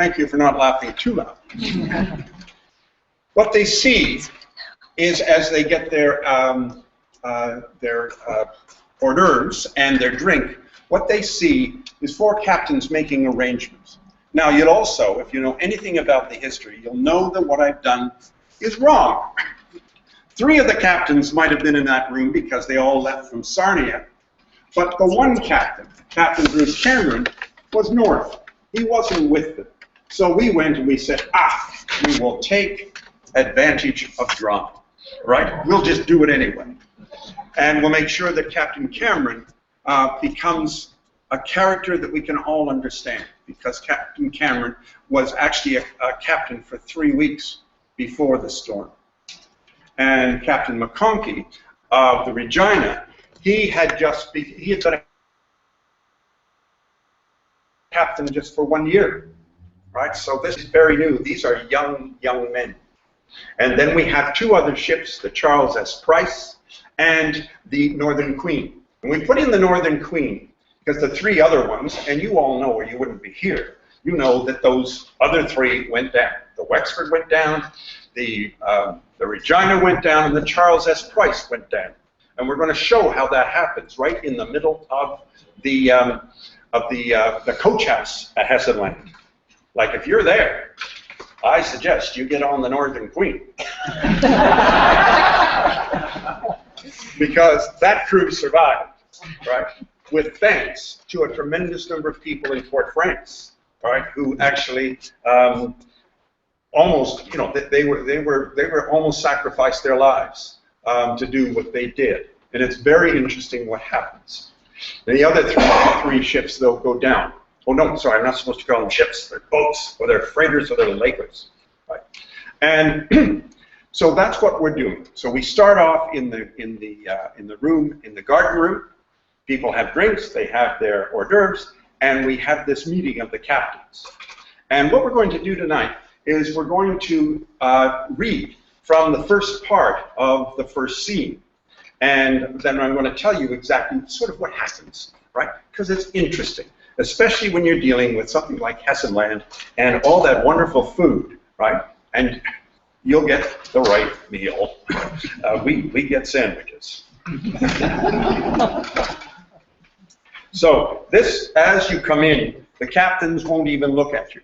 Thank you for not laughing too loud. What they see is, as they get their hors d'oeuvres and their drink, what they see is 4 captains making arrangements. Now, you'll also, if you know anything about the history, you'll know that what I've done is wrong. 3 of the captains might have been in that room because they all left from Sarnia. But the one captain, Captain Bruce Cameron, was north. He wasn't with them. So we went and we said, we will take advantage of drama, right? We'll just do it anyway. And we'll make sure that Captain Cameron becomes a character that we can all understand, because Captain Cameron was actually a captain for 3 weeks before the storm. And Captain McConkey of the Regina, he had been a captain just for 1 year, right? So this is very new. These are young men. And then we have 2 other ships, the Charles S. Price and the Northern Queen. And we put in the Northern Queen because the 3 other ones, and you all know, or you wouldn't be here, you know that those other 3 went down. The Wexford went down, the Regina went down, and the Charles S. Price went down. And we're going to show how that happens right in the middle of the coach house at Hessenland. Like, if you're there, I suggest you get on the Northern Queen. Because that crew survived, right? With thanks to a tremendous number of people in Fort France, right? Who actually almost, you know, they were almost sacrificed their lives to do what they did. And it's very interesting what happens. And the other 3 ships, they'll go down. Oh no, sorry, I'm not supposed to call them ships. They're boats, or they're freighters, or they're lakers, right? And so that's what we're doing. So we start off in the room, in the garden room. People have drinks, they have their hors d'oeuvres, and we have this meeting of the captains. And what we're going to do tonight is we're going to read from the first part of the first scene. And then I'm going to tell you exactly sort of what happens, right? Because it's interesting, especially when you're dealing with something like Hessenland and all that wonderful food, right? And you'll get the right meal. We get sandwiches. So this, as you come in, the captains won't even look at you.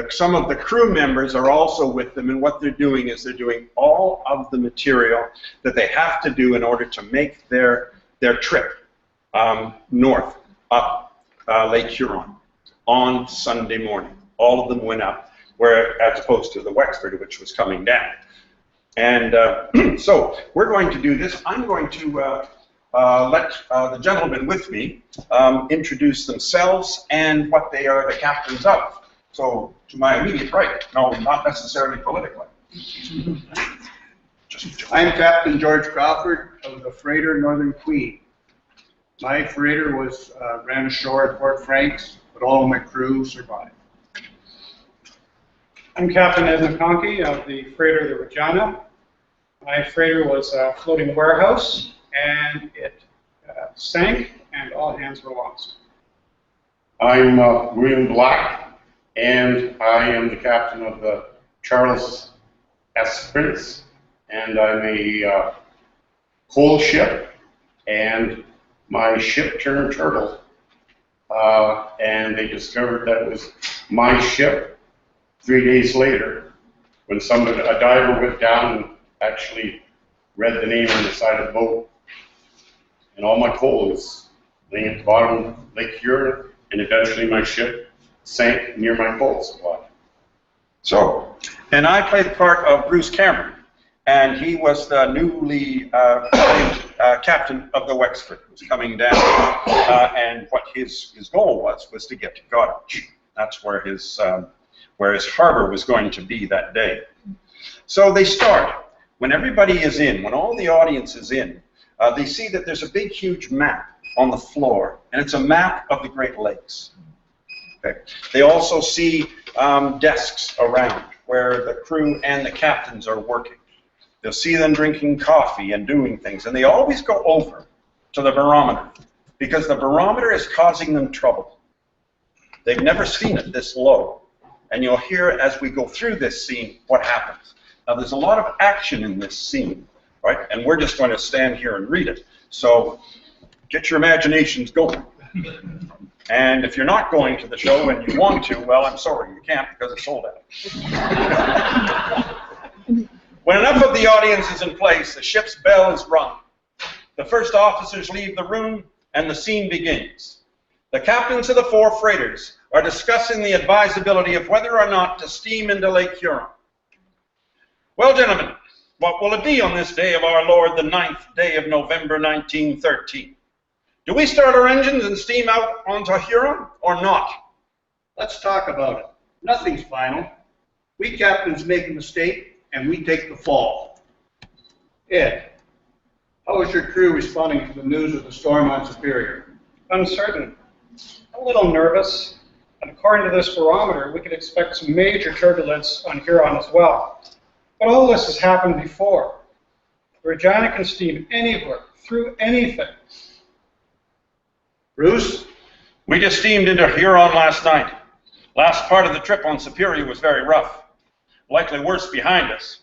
Some of the crew members are also with them, and what they're doing is they're doing all of the material that they have to do in order to make their trip north up Lake Huron on Sunday morning. All of them went up, as opposed to the Wexford, which was coming down. And so we're going to do this. I'm going to let the gentlemen with me introduce themselves and what they are the captains of. So, to my immediate right, no, not necessarily politically. I'm Captain George Crawford of the freighter Northern Queen. My freighter ran ashore at Fort Franks, but all of my crew survived. I'm Captain Ed McConkey of the freighter the Regina. My freighter was a floating warehouse, and it sank, and all hands were lost. I'm William Black, and I am the captain of the Charles S. Prince, and I'm a coal ship, and my ship turned turtle, and they discovered that it was my ship 3 days later when a diver went down and actually read the name on the side of the boat, and all my coal was laying at the bottom of Lake Huron, and eventually my ship sank near my coal supply. So, and I played the part of Bruce Cameron, and he was the newly captain of the Wexford, who was coming down, and what his goal was to get to Goderich. That's where his harbor was going to be that day. So they start. When everybody is in, when all the audience is in, they see that there's a big, huge map on the floor, and it's a map of the Great Lakes. Okay. They also see desks around where the crew and the captains are working. They'll see them drinking coffee and doing things, and they always go over to the barometer because the barometer is causing them trouble. They've never seen it this low, and you'll hear as we go through this scene what happens. Now, there's a lot of action in this scene, right? And we're just going to stand here and read it. So get your imaginations going. And if you're not going to the show and you want to, well, I'm sorry, you can't because it's sold out. When enough of the audience is in place, the ship's bell is rung. The first officers leave the room, and the scene begins. The captains of the 4 freighters are discussing the advisability of whether or not to steam into Lake Huron. Well, gentlemen, what will it be on this day of our Lord, the 9th day of November, 1913? Do we start our engines and steam out onto Huron, or not? Let's talk about it. Nothing's final. We captains make a mistake, and we take the fall. Ed, how is your crew responding to the news of the storm on Superior? Uncertain. A little nervous. And according to this barometer, we could expect some major turbulence on Huron as well. But all this has happened before. The Regina can steam anywhere, through anything. Bruce? We just steamed into Huron last night. Last part of the trip on Superior was very rough. Likely worse behind us.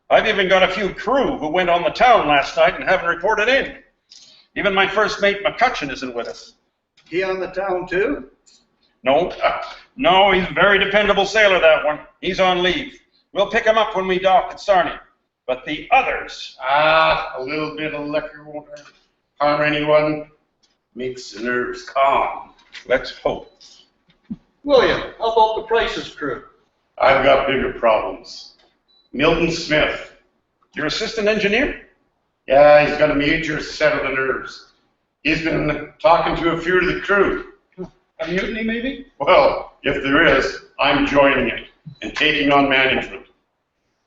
I've even got a few crew who went on the town last night and haven't reported in. Even my first mate, McCutcheon, isn't with us. He on the town too? No, he's a very dependable sailor, that one. He's on leave. We'll pick him up when we dock at Sarnia. But the others... A little bit of liquor won't harm anyone. Makes the nerves calm. Let's hope. William, how about the Price's crew? I've got bigger problems. Milton Smith. Your assistant engineer? Yeah, he's got a major set of the nerves. He's been talking to a few of the crew. A mutiny, maybe? Well, if there is, I'm joining it and taking on management.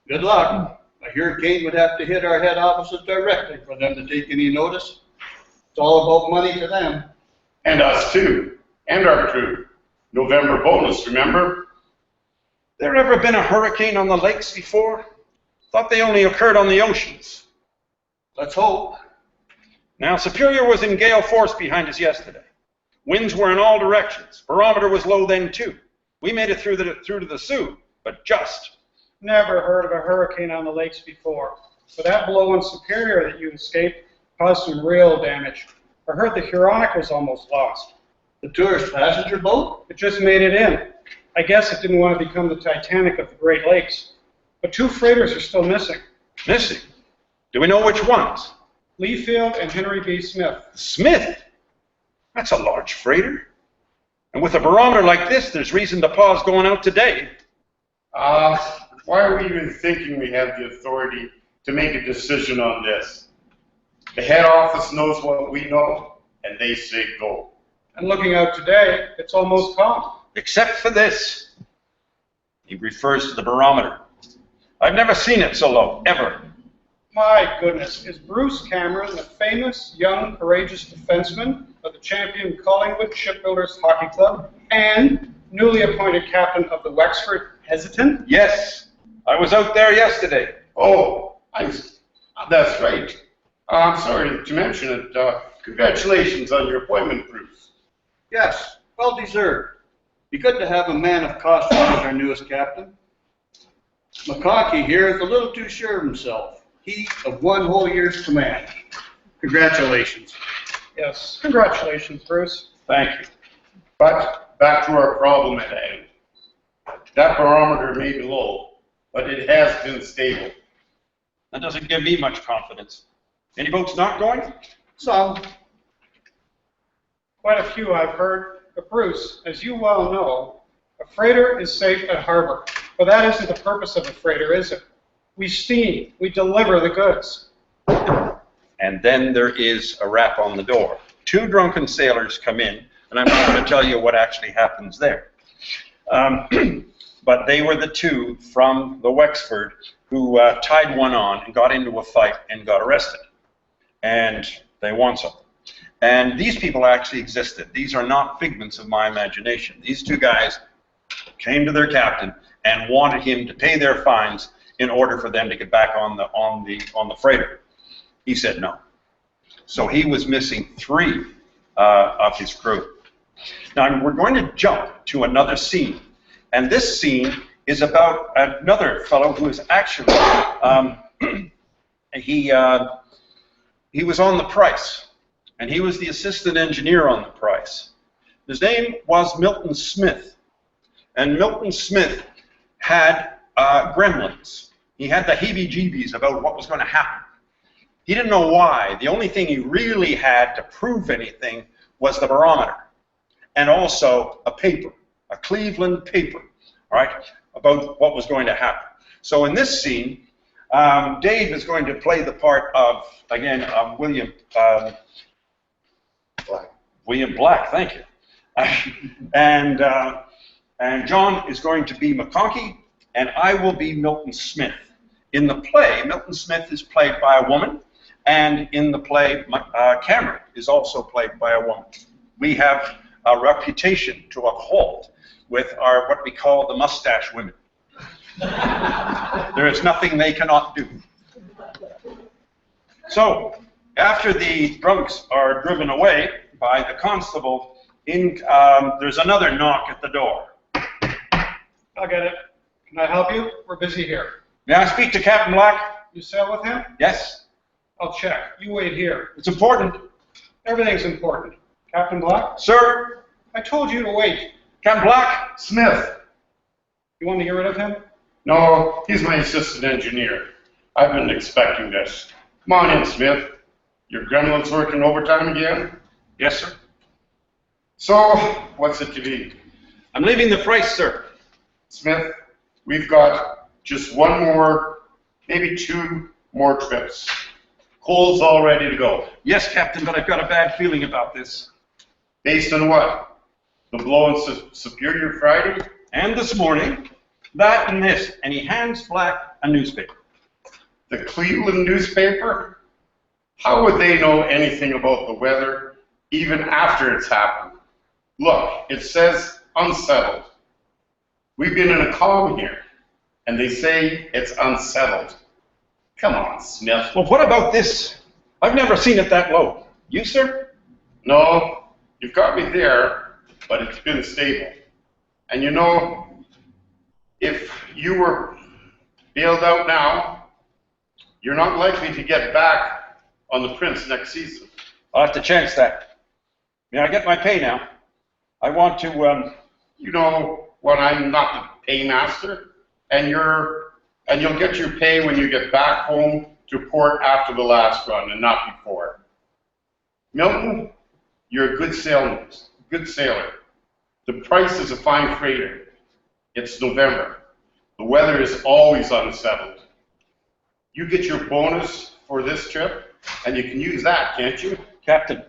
Good luck. A hurricane would have to hit our head offices directly for them to take any notice. It's all about money to them. And us too. And our crew. November bonus, remember? There ever been a hurricane on the lakes before? Thought they only occurred on the oceans. Let's hope. Now, Superior was in gale force behind us yesterday. Winds were in all directions. Barometer was low then too. We made it through to the Sioux, but just. Never heard of a hurricane on the lakes before. But that blow on Superior that you escaped caused some real damage. I heard the Huronic was almost lost. The tourist passenger boat? It just made it in. I guess it didn't want to become the Titanic of the Great Lakes. But 2 freighters are still missing. Missing? Do we know which ones? Leafield and Henry B. Smith. Smith? That's a large freighter. And with a barometer like this, there's reason to pause going out today. Why are we even thinking we have the authority to make a decision on this? The head office knows what we know, and they say go. And looking out today, it's almost calm. Except for this. He refers to the barometer. I've never seen it so low, ever. My goodness, is Bruce Cameron the famous, young, courageous defenseman of the champion Collingwood Shipbuilders Hockey Club and newly appointed captain of the Wexford hesitant? Yes, I was out there yesterday. Oh, that's right. I'm sorry to mention it. Congratulations on your appointment, Bruce. Yes, well deserved. Be good to have a man of caution as our newest captain. McConkey here is a little too sure of himself. He of 1 whole year's command. Congratulations. Yes, congratulations, Bruce. Thank you. But back to our problem at hand. That barometer may be low, but it has been stable. That doesn't give me much confidence. Any boats not going? Some. Quite a few I've heard. But Bruce, as you well know, a freighter is safe at harbor. But that isn't the purpose of a freighter, is it? We steam, we deliver the goods. And then there is a rap on the door. 2 drunken sailors come in, and I'm not going to tell you what actually happens there. But they were the 2 from the Wexford who tied one on and got into a fight and got arrested. And they want something. And these people actually existed. These are not figments of my imagination. These 2 guys came to their captain and wanted him to pay their fines in order for them to get back on the freighter. He said no. So he was missing 3 of his crew. Now we're going to jump to another scene, And this scene is about another fellow who is actually, he was on the Price, and he was the assistant engineer on the Price. His name was Milton Smith, and Milton Smith had gremlins. He had the heebie-jeebies about what was going to happen. He didn't know why. The only thing he really had to prove anything was the barometer, and also a paper, a Cleveland paper, all right, about what was going to happen. So in this scene, Dave is going to play the part of, again, William Black, thank you. And John is going to be McConkey, and I will be Milton Smith. In the play, Milton Smith is played by a woman, and in the play, Cameron is also played by a woman. We have a reputation to uphold with our, what we call the mustache women. There is nothing they cannot do. So, after the drunks are driven away by the constable, there's another knock at the door. I'll get it. Can I help you? We're busy here. May I speak to Captain Black? You sail with him? Yes. I'll check. You wait here. It's important. Everything's important. Captain Black? Sir? I told you to wait. Captain Black? Smith. You want to get rid of him? No, he's my assistant engineer. I've been expecting this. Come on in, Smith. Your gremlin's working overtime again? Yes, sir. So, what's it to be? I'm leaving the Price, sir. Smith, we've got just one more, maybe two more trips. Coal's all ready to go. Yes, Captain, but I've got a bad feeling about this. Based on what? The blow in Superior Friday? And this morning, that and this, and he hands Black a newspaper. The Cleveland newspaper? How would they know anything about the weather even after it's happened? Look, it says unsettled. We've been in a calm here, and they say it's unsettled. Come on, Smith. Well, what about this? I've never seen it that low. You, sir? No, you've got me there, but it's been stable. And you know, if you were bailed out now, you're not likely to get back on the Prince next season. I'll have to chance that. May I get my pay now? I want to, You know what, I'm not the paymaster, and you'll get your pay when you get back home to port after the last run and not before. Milton, you're a good sailor. The Price is a fine freighter. It's November. The weather is always unsettled. You get your bonus for this trip, and you can use that, can't you? Captain,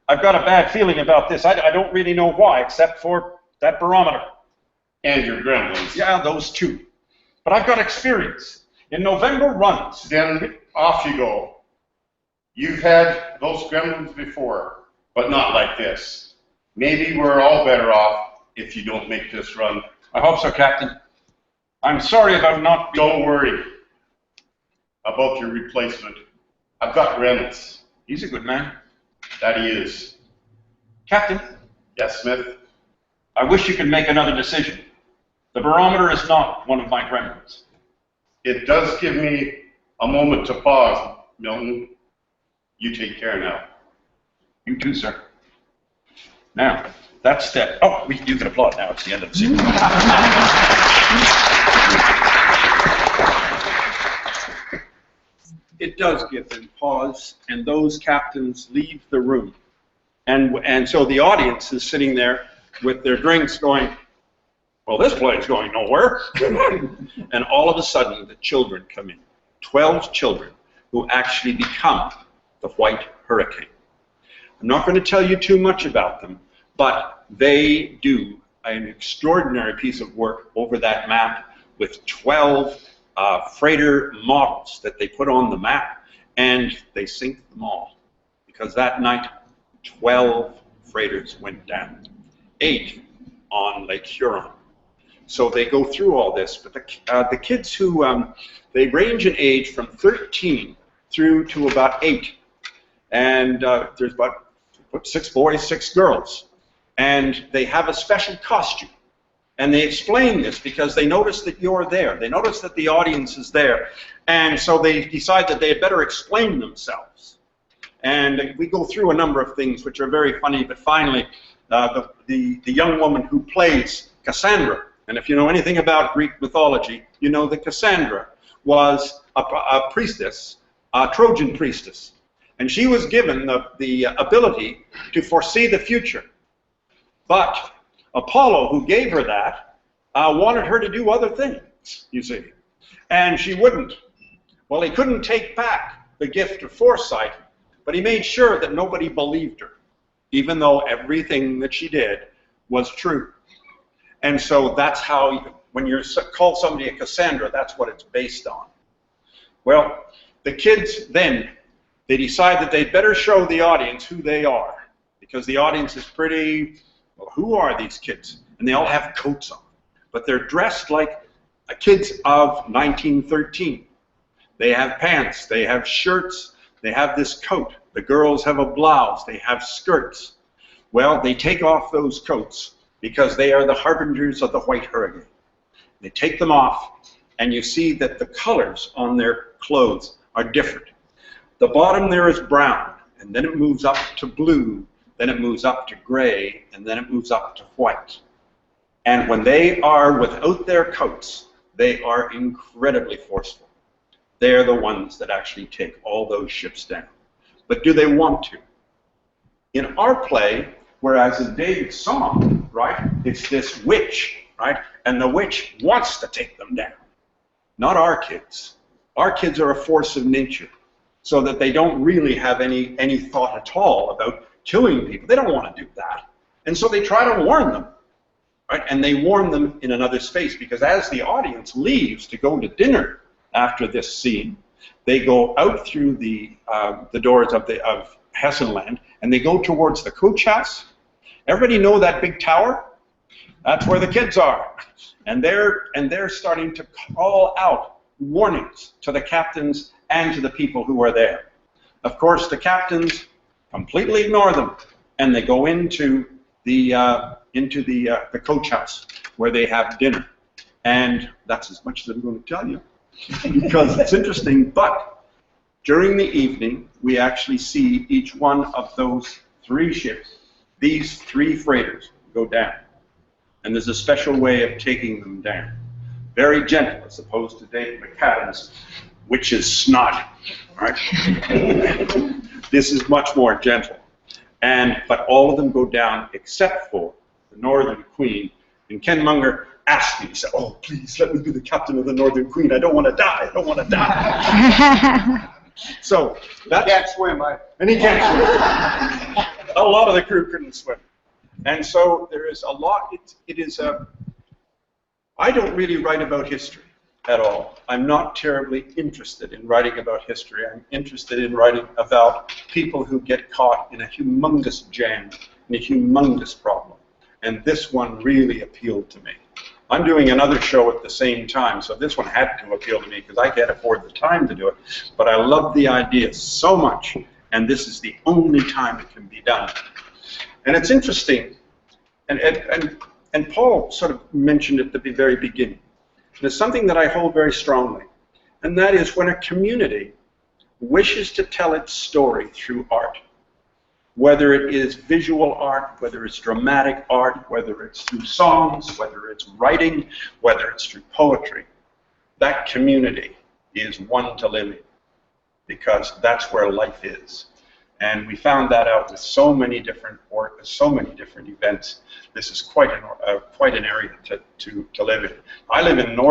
I've got a bad feeling about this. I don't really know why, except for that barometer. And your gremlins. Yeah, those two. But I've got experience. In November runs. Then off you go. You've had those gremlins before, but not like this. Maybe we're all better off if you don't make this run. I hope so, Captain. I'm sorry about not being... Don't worry about your replacement. I've got Reynolds. He's a good man. That he is. Captain, Yes, Smith? I wish you could make another decision. The barometer is not one of my gremlins. It does give me a moment to pause, Milton. You take care now. You too, sir. Now, that's that. Oh, you can applaud now. It's the end of the scene. It does give them pause, and those captains leave the room. And so the audience is sitting there with their drinks going, well, this play is going nowhere. And all of a sudden, the children come in. 12 children who actually become the White Hurricane. I'm not going to tell you too much about them, but they do an extraordinary piece of work over that map with 12 freighter models that they put on the map, and they sink them all. Because that night, 12 freighters went down, 8 on Lake Huron. So they go through all this, but the kids who, they range in age from 13 through to about 8. And there's about 6 boys, 6 girls. And they have a special costume. And they explain this because they notice that you're there. They notice that the audience is there. And so they decide that they had better explain themselves. And we go through a number of things which are very funny, but finally, the young woman who plays Cassandra, and if you know anything about Greek mythology, you know that Cassandra was a priestess, a Trojan priestess. And she was given the ability to foresee the future. But Apollo, who gave her that, wanted her to do other things, you see. And she wouldn't. Well, he couldn't take back the gift of foresight, but he made sure that nobody believed her, even though everything that she did was true. And so that's how, when you call somebody a Cassandra, that's what it's based on. Well, the kids then, they decide that they'd better show the audience who they are, because the audience is pretty, well, who are these kids? And they all have coats on, but they're dressed like kids of 1913. They have pants, they have shirts, they have this coat. The girls have a blouse, they have skirts. Well, they take off those coats because they are the harbingers of the white hurricane. They take them off, and you see that the colors on their clothes are different. The bottom there is brown, and then it moves up to blue, then it moves up to gray, and then it moves up to white. And when they are without their coats, they are incredibly forceful. They're the ones that actually take all those ships down. But do they want to? In our play, whereas in David's song, right, it's this witch, right, and the witch wants to take them down. Not our kids. Our kids are a force of nature, so that they don't really have any thought at all about killing people. They don't want to do that. And so they try to warn them, right, and they warn them in another space, because as the audience leaves to go to dinner after this scene, they go out through the doors of Hessenland, and they go towards the coach house. Everybody know that big tower? That's where the kids are. And they're starting to call out warnings to the captains and to the people who are there. Of course, the captains completely ignore them, and they go into the coach house where they have dinner. And that's as much as I'm going to tell you, because it's interesting. But during the evening, we actually see each one of those three ships, these three freighters, go down. And there's a special way of taking them down. Very gentle, as opposed to David McAdams, which is snot. Right? This is much more gentle. But all of them go down except for the Northern Queen. And Ken Munger asked me, he said, "Oh, please, let me be the captain of the Northern Queen. I don't want to die. I don't want to die." So that Can't swim, and he can't swim. A lot of the crew couldn't swim. And so there is a lot. I don't really write about history at all. I'm not terribly interested in writing about history. I'm interested in writing about people who get caught in a humongous jam, in a humongous problem. And this one really appealed to me. I'm doing another show at the same time, so this one had to appeal to me because I can't afford the time to do it. But I love the idea so much, and this is the only time it can be done. And it's interesting, and Paul sort of mentioned it at the very beginning. And it's something that I hold very strongly, and that is when a community wishes to tell its story through art, whether it is visual art, whether it's dramatic art, whether it's through songs, whether it's writing, whether it's through poetry, that community is one to live in, because that's where life is. And we found that out with so many different events. This is quite an area to live in. I live in northern